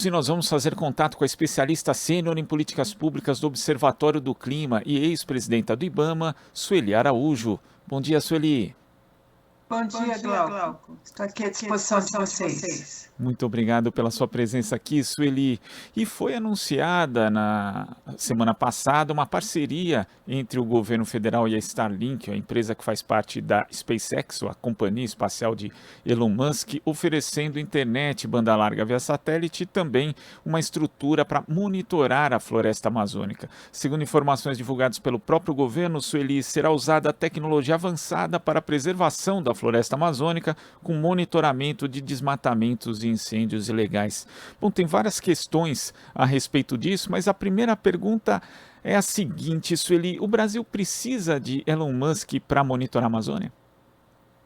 E nós vamos fazer contato com a especialista sênior em políticas públicas do Observatório do Clima e ex-presidenta do IBAMA, Sueli Araújo. Bom dia, Sueli. Bom Bom dia, dia, Glauco. Glauco. Estou aqui à Estou aqui à disposição de disposição de vocês. vocês. Muito obrigado pela sua presença aqui, Sueli. E foi anunciada na semana passada uma parceria entre o governo federal e a Starlink, a empresa que faz parte da SpaceX, a companhia espacial de Elon Musk, oferecendo internet, banda larga via satélite e também uma estrutura para monitorar a floresta amazônica. Segundo informações divulgadas pelo próprio governo, Sueli, será usada tecnologia avançada para a preservação da floresta amazônica, com monitoramento de desmatamentos e incêndios ilegais. Bom, tem várias questões a respeito disso, mas a primeira pergunta é a seguinte, Sueli: o Brasil precisa de Elon Musk para monitorar a Amazônia?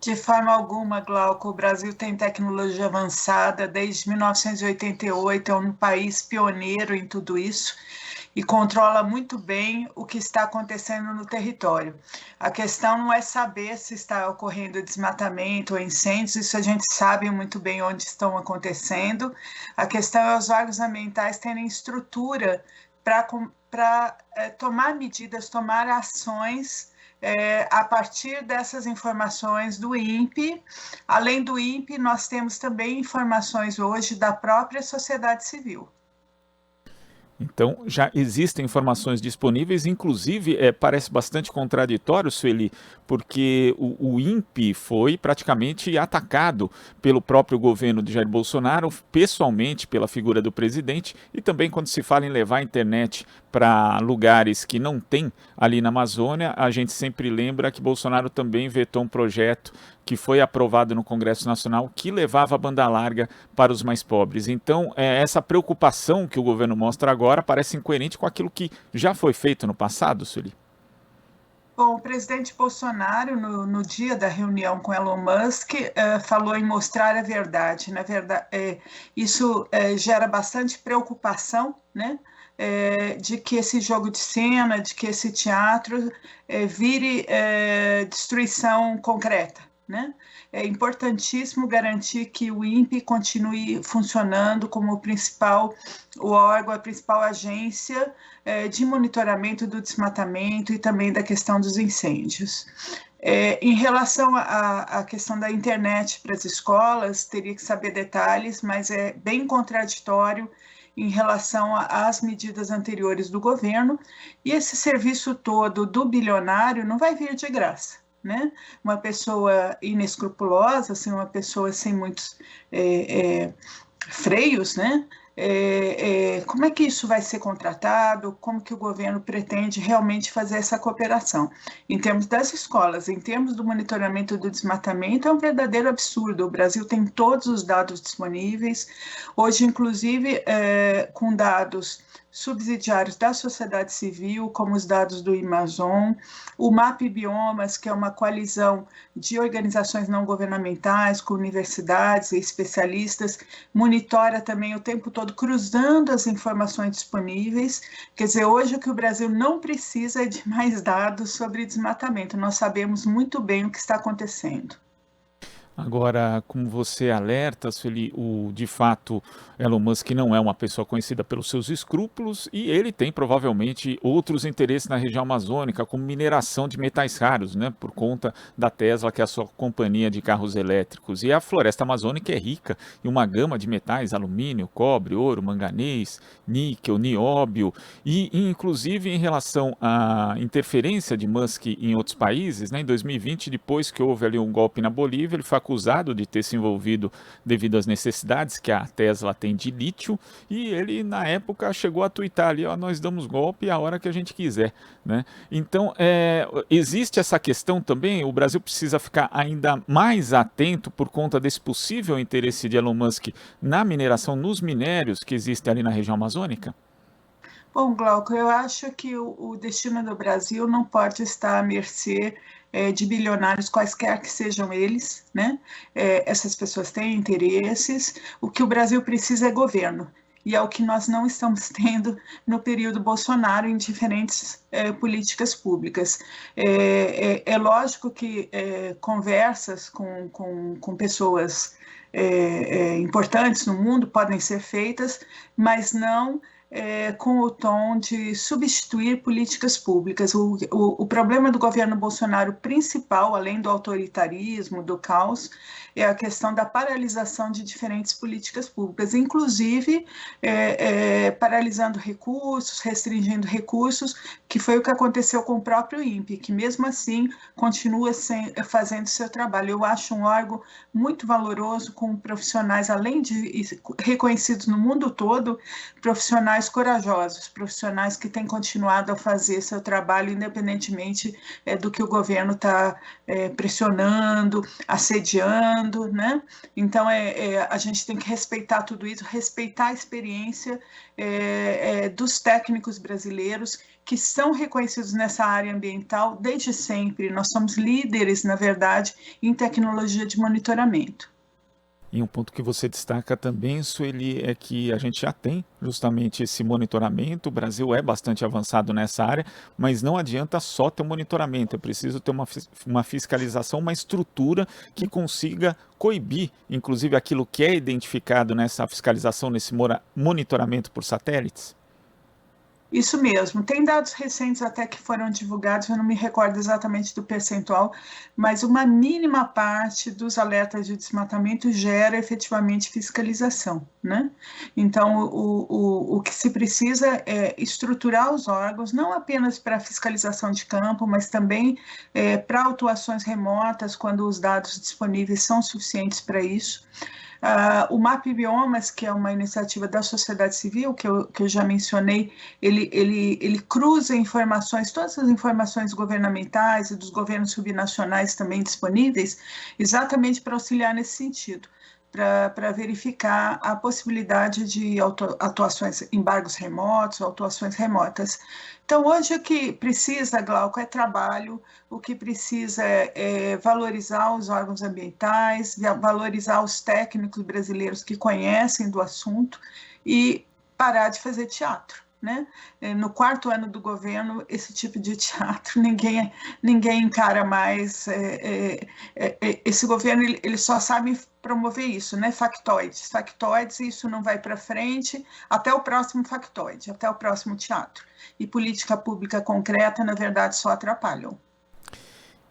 De forma alguma, Glauco, o Brasil tem tecnologia avançada desde 1988, é um país pioneiro em tudo isso e controla muito bem o que está acontecendo no território. A questão não é saber se está ocorrendo desmatamento ou incêndios, isso a gente sabe muito bem onde estão acontecendo. A questão é os órgãos ambientais terem estrutura para tomar medidas, tomar ações a partir dessas informações do INPE. Além do INPE, nós temos também informações hoje da própria sociedade civil. Então, já existem informações disponíveis, inclusive parece bastante contraditório, Sueli, porque o INPE foi praticamente atacado pelo próprio governo de Jair Bolsonaro, pessoalmente pela figura do presidente, e também quando se fala em levar a internet para lugares que não tem ali na Amazônia, a gente sempre lembra que Bolsonaro também vetou um projeto que foi aprovado no Congresso Nacional que levava a banda larga para os mais pobres. Então, essa preocupação que o governo mostra agora parece incoerente com aquilo que já foi feito no passado, Sueli. Bom, o presidente Bolsonaro, no dia da reunião com Elon Musk, falou em mostrar a verdade. Na verdade, isso gera bastante preocupação, né? De que esse jogo de cena, de que esse teatro vire destruição concreta, né? É importantíssimo garantir que o INPE continue funcionando como o órgão, a principal agência de monitoramento do desmatamento e também da questão dos incêndios. Em relação à questão da internet para as escolas, teria que saber detalhes, mas é bem contraditório em relação às medidas anteriores do governo, e esse serviço todo do bilionário não vai vir de graça, né? Uma pessoa inescrupulosa, assim, uma pessoa sem muitos freios, né? Como é que isso vai ser contratado? Como que o governo pretende realmente fazer essa cooperação? Em termos das escolas, em termos do monitoramento do desmatamento, é um verdadeiro absurdo. O Brasil tem todos os dados disponíveis, hoje, inclusive, com dados subsidiários da sociedade civil, como os dados do Amazon, o MAP Biomas, que é uma coalizão de organizações não governamentais, com universidades e especialistas, monitora também o tempo todo, cruzando as informações disponíveis. Quer dizer, hoje o que o Brasil não precisa é de mais dados sobre desmatamento, nós sabemos muito bem o que está acontecendo. Agora, como você alerta, Sueli, de fato, Elon Musk não é uma pessoa conhecida pelos seus escrúpulos e ele tem provavelmente outros interesses na região amazônica, como mineração de metais raros, né, por conta da Tesla, que é a sua companhia de carros elétricos. E a floresta amazônica é rica em uma gama de metais, alumínio, cobre, ouro, manganês, níquel, nióbio, e inclusive em relação à interferência de Musk em outros países, né, em 2020, depois que houve ali um golpe na Bolívia, ele foi acusado de ter se envolvido devido às necessidades que a Tesla tem de lítio, e ele na época chegou a tuitar ali, ó, nós damos golpe a hora que a gente quiser, né? Então, existe essa questão também, o Brasil precisa ficar ainda mais atento por conta desse possível interesse de Elon Musk na mineração, nos minérios que existem ali na região amazônica? Bom, Glauco, eu acho que o destino do Brasil não pode estar à mercê de bilionários, quaisquer que sejam eles, né? Essas pessoas têm interesses, o que o Brasil precisa é governo, e é o que nós não estamos tendo no período Bolsonaro em diferentes políticas públicas. É lógico que conversas com pessoas importantes no mundo podem ser feitas, mas não com o tom de substituir políticas públicas. O problema do governo Bolsonaro principal, além do autoritarismo, do caos, é a questão da paralisação de diferentes políticas públicas, inclusive paralisando recursos, restringindo recursos, que foi o que aconteceu com o próprio INPE, que mesmo assim continua fazendo seu trabalho. Eu acho um órgão muito valoroso, com profissionais, além de reconhecidos no mundo todo, profissionais corajosos, profissionais que têm continuado a fazer seu trabalho independentemente do que o governo está pressionando, assediando, né? Então a gente tem que respeitar tudo isso, respeitar a experiência dos técnicos brasileiros que são reconhecidos nessa área ambiental desde sempre. Nós somos líderes, na verdade, em tecnologia de monitoramento. E um ponto que você destaca também, Sueli, é que a gente já tem justamente esse monitoramento. O Brasil é bastante avançado nessa área, mas não adianta só ter um monitoramento, é preciso ter uma fiscalização, uma estrutura que consiga coibir, inclusive, aquilo que é identificado nessa fiscalização, nesse monitoramento por satélites. Isso mesmo, tem dados recentes até que foram divulgados, eu não me recordo exatamente do percentual, mas uma mínima parte dos alertas de desmatamento gera efetivamente fiscalização, né? Então, o que se precisa é estruturar os órgãos, não apenas para fiscalização de campo, mas também para autuações remotas, quando os dados disponíveis são suficientes para isso. O MAP Biomas, que é uma iniciativa da sociedade civil, que eu já mencionei, ele cruza informações, todas as informações governamentais e dos governos subnacionais também disponíveis, exatamente para auxiliar nesse sentido, para verificar a possibilidade de atuações, embargos remotos, atuações remotas. Então, hoje o que precisa, Glauco, é trabalho, o que precisa é valorizar os órgãos ambientais, valorizar os técnicos brasileiros que conhecem do assunto e parar de fazer teatro, né? No 4º ano do governo, esse tipo de teatro ninguém encara mais. Esse governo ele só sabe promover isso, né? Factoides, isso não vai para frente até o próximo factoide, até o próximo teatro. E política pública concreta, na verdade, só atrapalham.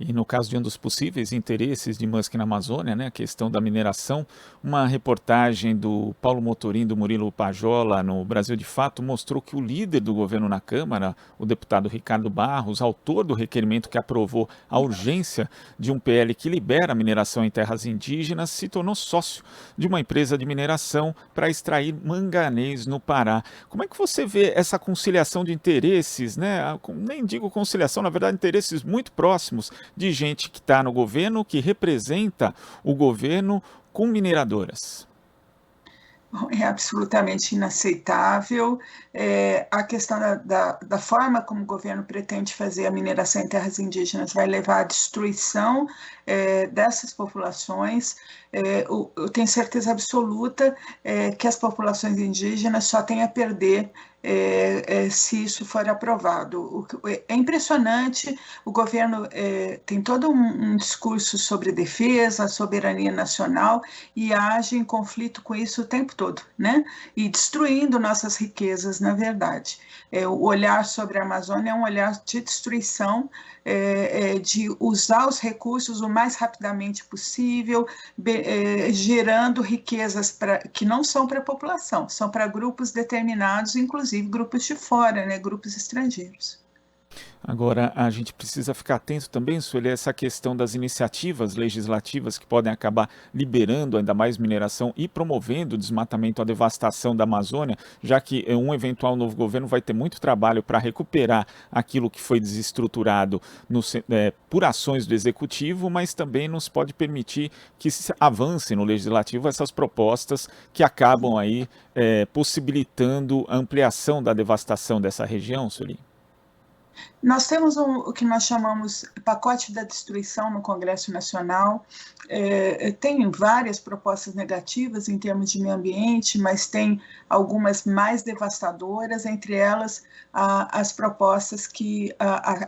E no caso de um dos possíveis interesses de Musk na Amazônia, né, a questão da mineração, uma reportagem do Paulo Motorim, do Murilo Pajola, no Brasil de Fato, mostrou que o líder do governo na Câmara, o deputado Ricardo Barros, autor do requerimento que aprovou a urgência de um PL que libera a mineração em terras indígenas, se tornou sócio de uma empresa de mineração para extrair manganês no Pará. Como é que você vê essa conciliação de interesses, né? Nem digo conciliação, na verdade, interesses muito próximos, de gente que está no governo, que representa o governo com mineradoras? É absolutamente inaceitável. A questão da forma como o governo pretende fazer a mineração em terras indígenas vai levar à destruição dessas populações. Eu tenho certeza absoluta que as populações indígenas só têm a perder se isso for aprovado. É impressionante, o governo tem todo um discurso sobre defesa, soberania nacional e age em conflito com isso o tempo todo, né? E destruindo nossas riquezas, na verdade. O olhar sobre a Amazônia é um olhar de destruição, de usar os recursos o mais rapidamente possível, gerando riquezas que não são para a população, são para grupos determinados, inclusive grupos de fora, né, grupos estrangeiros. Agora, a gente precisa ficar atento também, Sueli, a essa questão das iniciativas legislativas que podem acabar liberando ainda mais mineração e promovendo o desmatamento, a devastação da Amazônia, já que um eventual novo governo vai ter muito trabalho para recuperar aquilo que foi desestruturado por ações do Executivo, mas também nos pode permitir que se avance no Legislativo essas propostas que acabam aí possibilitando a ampliação da devastação dessa região, Sueli. Nós temos o que nós chamamos pacote da destruição no Congresso Nacional. Tem várias propostas negativas em termos de meio ambiente, mas tem algumas mais devastadoras, entre elas as propostas que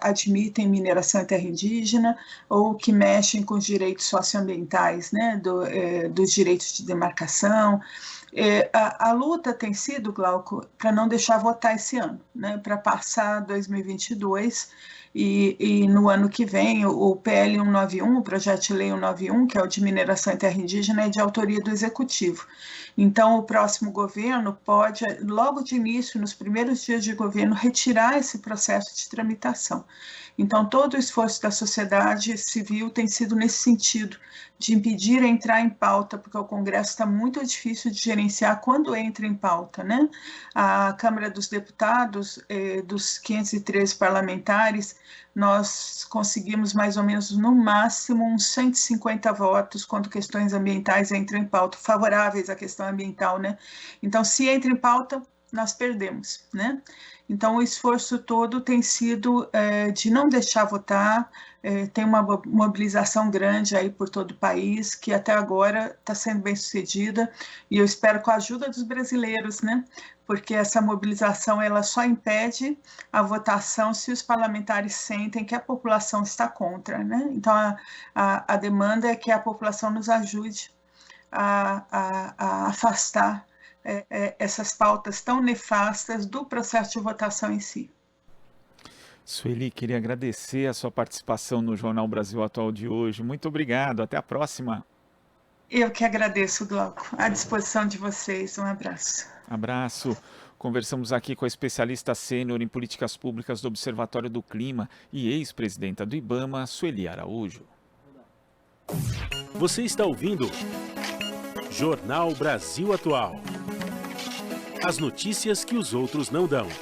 admitem mineração em terra indígena ou que mexem com os direitos socioambientais, né, dos direitos de demarcação. A luta tem sido, Glauco, para não deixar votar esse ano, né, para passar 2022 e no ano que vem o PL 191, o projeto de lei 191, que é o de mineração em terra indígena, é de autoria do Executivo. Então, o próximo governo pode, logo de início, nos primeiros dias de governo, retirar esse processo de tramitação. Então, todo o esforço da sociedade civil tem sido nesse sentido, de impedir entrar em pauta, porque o Congresso está muito difícil de gerenciar quando entra em pauta, né? A Câmara dos Deputados, dos 513 parlamentares, nós conseguimos mais ou menos, no máximo, uns 150 votos quando questões ambientais entram em pauta, favoráveis à questão ambiental, né? Então, se entra em pauta, nós perdemos, né? Então, o esforço todo tem sido de não deixar votar, tem uma mobilização grande aí por todo o país, que até agora está sendo bem sucedida, e eu espero com a ajuda dos brasileiros, né? Porque essa mobilização ela só impede a votação se os parlamentares sentem que a população está contra, né? Então, a demanda é que a população nos ajude a afastar essas pautas tão nefastas do processo de votação em si. Sueli, queria agradecer a sua participação no Jornal Brasil Atual de hoje. Muito obrigado, até a próxima. Eu que agradeço, Glauco. À disposição de vocês. Um abraço. Abraço. Conversamos aqui com a especialista sênior em políticas públicas do Observatório do Clima e ex-presidenta do IBAMA, Sueli Araújo. Você está ouvindo Jornal Brasil Atual. As notícias que os outros não dão.